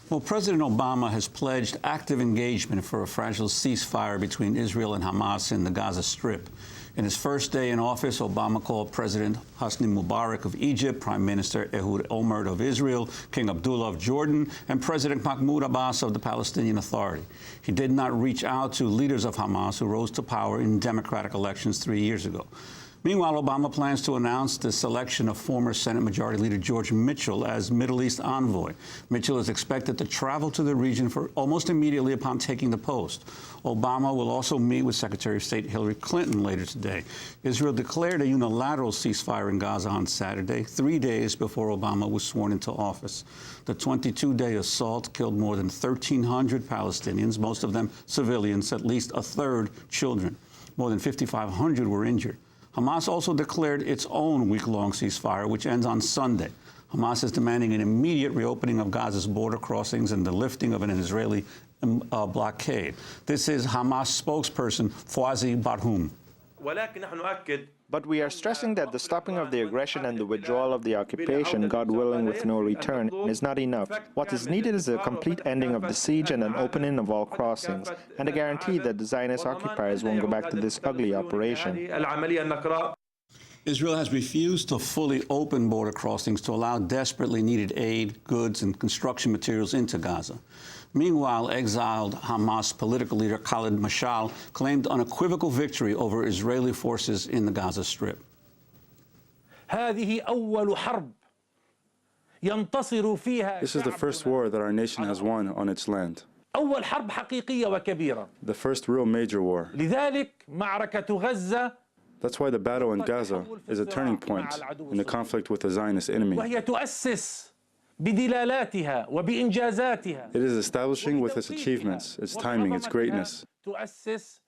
Well, President Obama has pledged active engagement for a fragile ceasefire between Israel and Hamas in the Gaza Strip. In his first day in office, Obama called President Hosni Mubarak of Egypt, Prime Minister Ehud Olmert of Israel, King Abdullah of Jordan, and President Mahmoud Abbas of the Palestinian Authority. He did not reach out to leaders of Hamas who rose to power in democratic elections 3 years ago. Meanwhile, Obama plans to announce the selection of former Senate Majority Leader George Mitchell as Middle East envoy. Mitchell is expected to travel to the region for almost immediately upon taking the post. Obama will also meet with Secretary of State Hillary Clinton later today. Israel declared a unilateral ceasefire in Gaza on Saturday, 3 days before Obama was sworn into office. The 22-day assault killed more than 1,300 Palestinians, most of them civilians, at least a third children. More than 5,500 were injured. Hamas also declared its own week-long ceasefire, which ends on Sunday. Hamas is demanding an immediate reopening of Gaza's border crossings and the lifting of an Israeli blockade. This is Hamas spokesperson Fawzi Barhoum. But we are stressing that the stopping of the aggression and the withdrawal of the occupation, God willing with no return, is not enough. What is needed is a complete ending of the siege and an opening of all crossings, and a guarantee that the Zionist occupiers won't go back to this ugly operation. Israel has refused to fully open border crossings to allow desperately needed aid, goods, and construction materials into Gaza. Meanwhile, exiled Hamas political leader Khaled Meshaal claimed unequivocal victory over Israeli forces in the Gaza Strip. This is the first war that our nation has won on its land. The first real major war. That's why the battle in Gaza is a turning point in the conflict with the Zionist enemy. It is establishing with its achievements, its timing, its greatness, a serious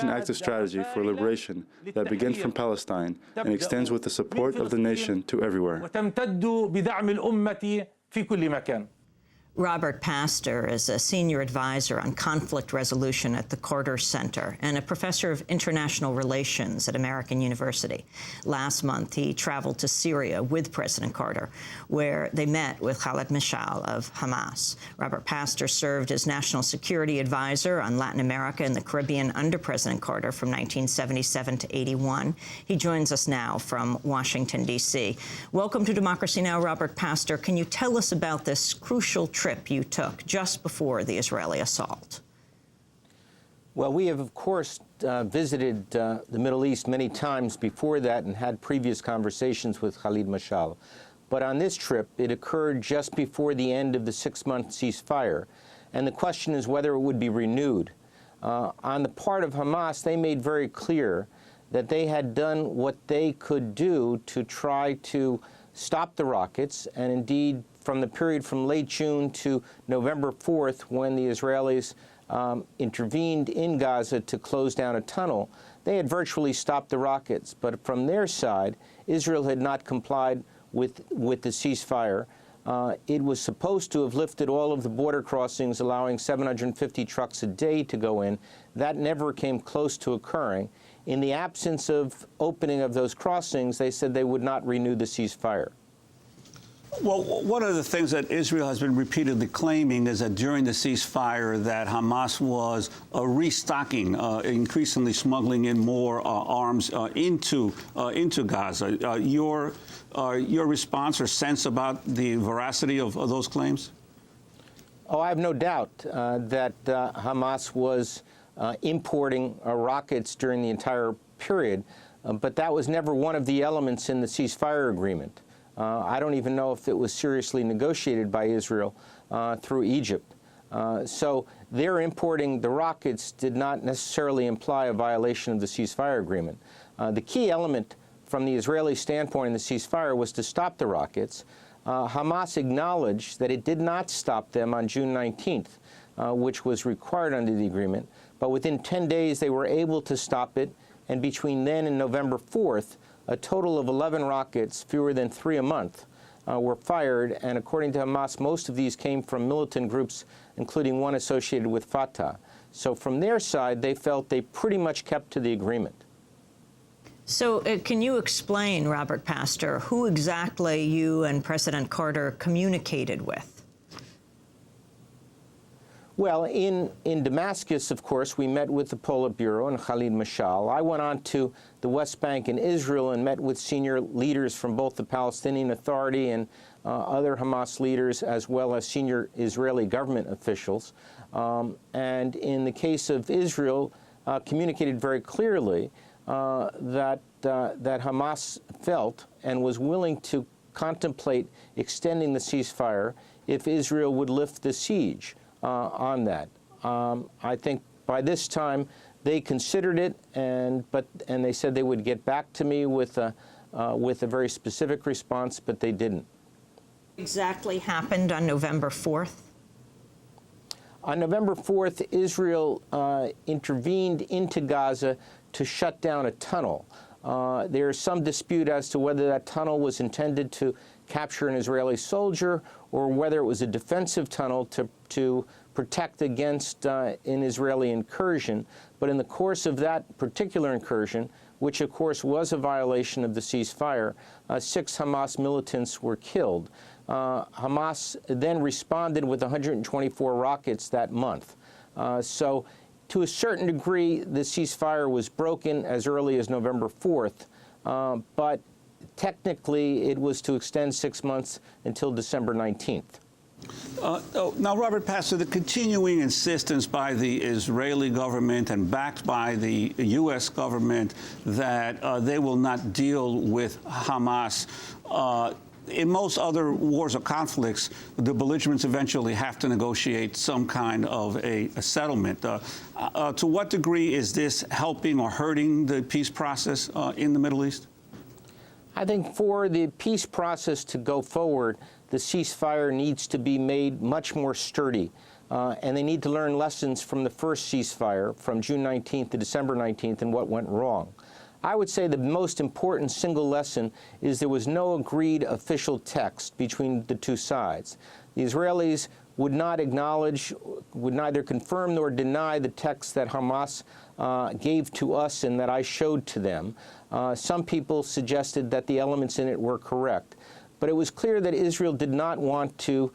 and active strategy for liberation that begins from Palestine and extends with the support of the nation to everywhere. Robert Pastor is a senior advisor on conflict resolution at the Carter Center and a professor of international relations at American University. Last month, he traveled to Syria with President Carter, where they met with Khaled Meshaal of Hamas. Robert Pastor served as national security advisor on Latin America and the Caribbean under President Carter from 1977 to 81. He joins us now from Washington, D.C. Welcome to Democracy Now!, Robert Pastor. Can you tell us about this crucial trip you took just before the Israeli assault? Well, we have, of course, visited the Middle East many times before that and had previous conversations with Khaled Meshaal. But on this trip, it occurred just before the end of the 6-month ceasefire, and the question is whether it would be renewed. On the part of Hamas, they made very clear that they had done what they could do to try to stop the rockets, and indeed, from the period from late June to November 4th, when the Israelis intervened in Gaza to close down a tunnel, they had virtually stopped the rockets. But from their side, Israel had not complied with the ceasefire. It was supposed to have lifted all of the border crossings, allowing 750 trucks a day to go in. That never came close to occurring. In the absence of opening of those crossings, they said they would not renew the ceasefire. Well, one of the things that Israel has been repeatedly claiming is that during the ceasefire that Hamas was restocking, increasingly smuggling in more arms into Gaza. Your response or sense about the veracity of those claims? Oh, I have no doubt that Hamas was importing rockets during the entire period, but that was never one of the elements in the ceasefire agreement. I don't even know if it was seriously negotiated by Israel through Egypt. So their importing the rockets did not necessarily imply a violation of the ceasefire agreement. The key element from the Israeli standpoint in the ceasefire was to stop the rockets. Hamas acknowledged that it did not stop them on June 19th, which was required under the agreement. But within 10 days, they were able to stop it. And between then and November 4th, a total of 11 rockets, fewer than 3 a month, were fired. And according to Hamas, most of these came from militant groups, including one associated with Fatah. So from their side, they felt they pretty much kept to the agreement. So can you explain, Robert Pastor, who exactly you and President Carter communicated with? Well, in Damascus, of course, we met with the Politburo and Khaled Meshaal. I went on to the West Bank and Israel and met with senior leaders from both the Palestinian Authority and other Hamas leaders, as well as senior Israeli government officials. And in the case of Israel, communicated very clearly that Hamas felt and was willing to contemplate extending the ceasefire if Israel would lift the siege on that. I think by this time they considered it, and they said they would get back to me with a very specific response, but they didn't. Exactly happened on November 4th? On November 4th, Israel intervened into Gaza to shut down a tunnel. There is some dispute as to whether that tunnel was intended to capture an Israeli soldier or whether it was a defensive tunnel to protect against an Israeli incursion. But in the course of that particular incursion, which of course was a violation of the ceasefire, 6 Hamas militants were killed. Hamas then responded with 124 rockets that month. So to a certain degree, the ceasefire was broken as early as November 4th, but technically it was to extend 6 months until December 19th. Now, Robert Pastor, the continuing insistence by the Israeli government and backed by the U.S. government that they will not deal with Hamas. In most other wars or conflicts, the belligerents eventually have to negotiate some kind of a settlement. To what degree is this helping or hurting the peace process in the Middle East? I think for the peace process to go forward, the ceasefire needs to be made much more sturdy. And they need to learn lessons from the first ceasefire from June 19th to December 19th and what went wrong. I would say the most important single lesson is there was no agreed official text between the two sides. The Israelis would not acknowledge, would neither confirm nor deny the text that Hamas gave to us and that I showed to them. Some people suggested that the elements in it were correct. But it was clear that Israel did not want to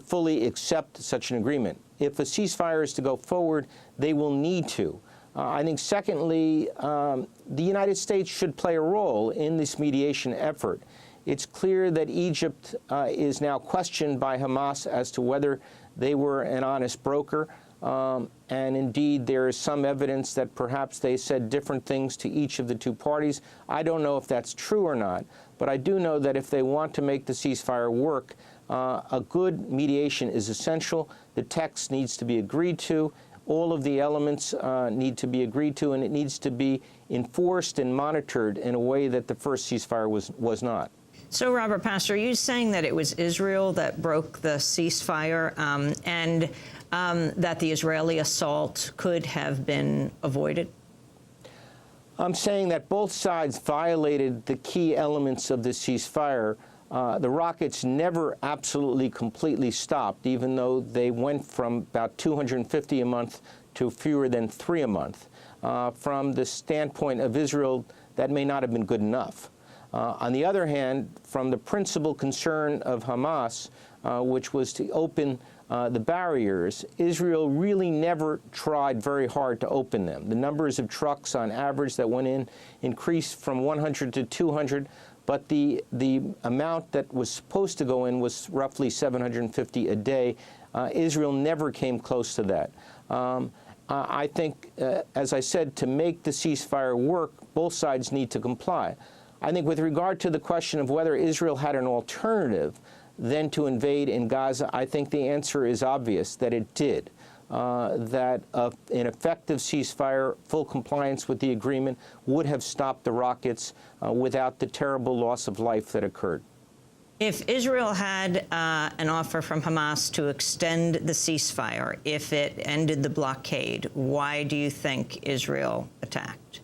fully accept such an agreement. If a ceasefire is to go forward, they will need to. I think, secondly, the United States should play a role in this mediation effort. It's clear that Egypt is now questioned by Hamas as to whether they were an honest broker. And indeed, there is some evidence that perhaps they said different things to each of the two parties. I don't know if that's true or not, but I do know that if they want to make the ceasefire work, a good mediation is essential. The text needs to be agreed to. All of the elements need to be agreed to, and it needs to be enforced and monitored in a way that the first ceasefire was not. So, Robert Pastor, are you saying that it was Israel that broke the ceasefire and that the Israeli assault could have been avoided? I'm saying that both sides violated the key elements of the ceasefire. The rockets never absolutely completely stopped, even though they went from about 250 a month to fewer than 3 a month. From the standpoint of Israel, that may not have been good enough. On the other hand, from the principal concern of Hamas, which was to open the barriers, Israel really never tried very hard to open them. The numbers of trucks on average that went in increased from 100 to 200, but the amount that was supposed to go in was roughly 750 a day. Israel never came close to that. I think, as I said, to make the ceasefire work, both sides need to comply. I think with regard to the question of whether Israel had an alternative than to invade in Gaza, I think the answer is obvious, that it did. That an effective ceasefire, full compliance with the agreement, would have stopped the rockets without the terrible loss of life that occurred. If Israel had an offer from Hamas to extend the ceasefire, if it ended the blockade, why do you think Israel attacked?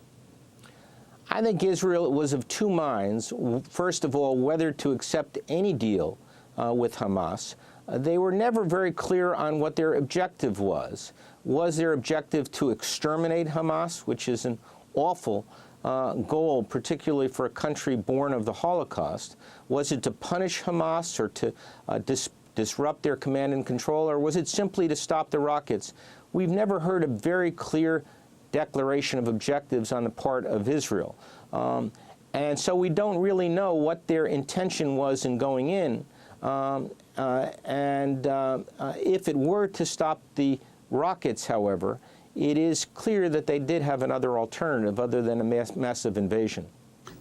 I think Israel was of two minds. First of all, whether to accept any deal with Hamas. They were never very clear on what their objective was. Was their objective to exterminate Hamas, which is an awful goal, particularly for a country born of the Holocaust? Was it to punish Hamas or to disrupt their command and control, or was it simply to stop the rockets? We've never heard a very clear declaration of objectives on the part of Israel. And so we don't really know what their intention was in going in. If it were to stop the rockets, however, it is clear that they did have another alternative other than a massive invasion.